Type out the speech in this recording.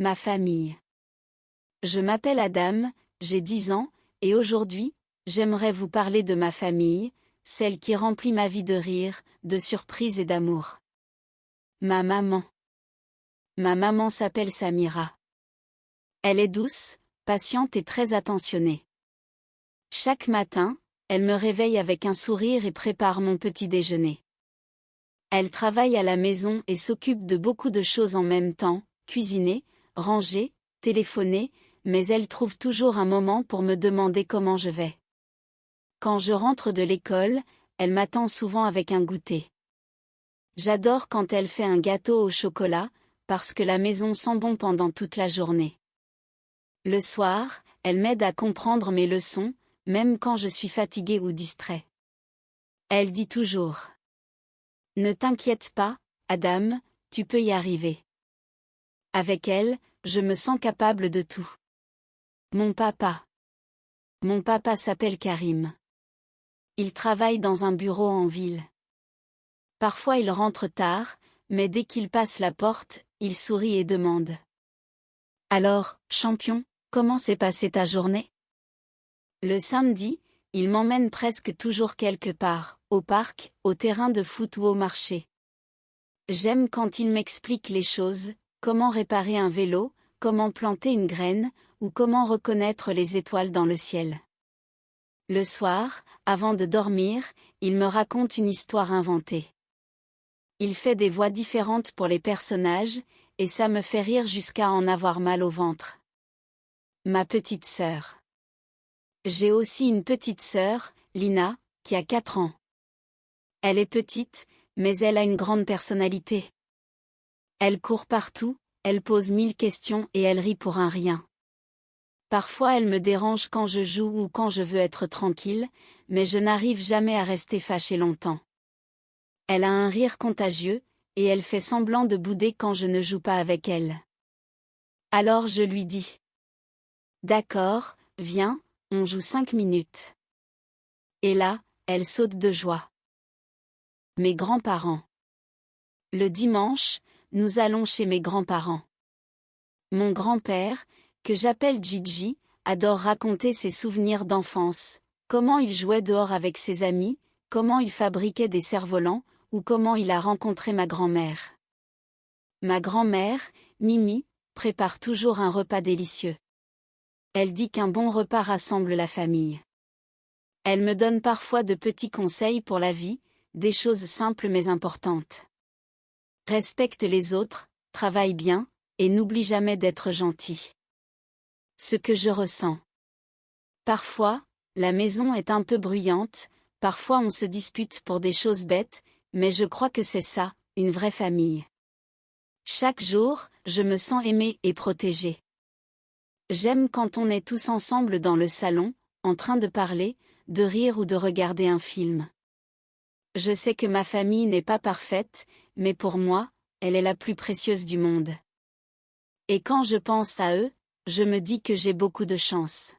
Ma famille. Je m'appelle Adam, j'ai 10 ans, et aujourd'hui, j'aimerais vous parler de ma famille, celle qui remplit ma vie de rire, de surprises et d'amour. Ma maman. Ma maman s'appelle Samira. Elle est douce, patiente et très attentionnée. Chaque matin, elle me réveille avec un sourire et prépare mon petit déjeuner. Elle travaille à la maison et s'occupe de beaucoup de choses en même temps, cuisiner, ranger, téléphoner, mais elle trouve toujours un moment pour me demander comment je vais. Quand je rentre de l'école, elle m'attend souvent avec un goûter. J'adore quand elle fait un gâteau au chocolat, parce que la maison sent bon pendant toute la journée. Le soir, elle m'aide à comprendre mes leçons, même quand je suis fatigué ou distrait. Elle dit toujours: Ne t'inquiète pas, Adam, tu peux y arriver. Avec elle, je me sens capable de tout. Mon papa. Mon papa s'appelle Karim. Il travaille dans un bureau en ville. Parfois il rentre tard, mais dès qu'il passe la porte, il sourit et demande: Alors, champion, comment s'est passée ta journée? Le samedi, il m'emmène presque toujours quelque part, au parc, au terrain de foot ou au marché. J'aime quand il m'explique les choses, comment réparer un vélo, comment planter une graine, ou comment reconnaître les étoiles dans le ciel. Le soir, avant de dormir, il me raconte une histoire inventée. Il fait des voix différentes pour les personnages, et ça me fait rire jusqu'à en avoir mal au ventre. Ma petite sœur. J'ai aussi une petite sœur, Lina, qui a 4 ans. Elle est petite, mais elle a une grande personnalité. Elle court partout, elle pose 1000 questions et elle rit pour un rien. Parfois elle me dérange quand je joue ou quand je veux être tranquille, mais je n'arrive jamais à rester fâchée longtemps. Elle a un rire contagieux, et elle fait semblant de bouder quand je ne joue pas avec elle. Alors je lui dis: D'accord, viens, on joue 5 minutes. Et là, elle saute de joie. Mes grands-parents. Le dimanche, nous allons chez mes grands-parents. Mon grand-père, que j'appelle Gigi, adore raconter ses souvenirs d'enfance, comment il jouait dehors avec ses amis, comment il fabriquait des cerfs-volants, ou comment il a rencontré ma grand-mère. Ma grand-mère, Mimi, prépare toujours un repas délicieux. Elle dit qu'un bon repas rassemble la famille. Elle me donne parfois de petits conseils pour la vie, des choses simples mais importantes. Respecte les autres, travaille bien, et n'oublie jamais d'être gentil. Ce que je ressens. Parfois, la maison est un peu bruyante, parfois on se dispute pour des choses bêtes, mais je crois que c'est ça, une vraie famille. Chaque jour, je me sens aimée et protégée. J'aime quand on est tous ensemble dans le salon, en train de parler, de rire ou de regarder un film. Je sais que ma famille n'est pas parfaite, mais pour moi, elle est la plus précieuse du monde. Et quand je pense à eux, je me dis que j'ai beaucoup de chance.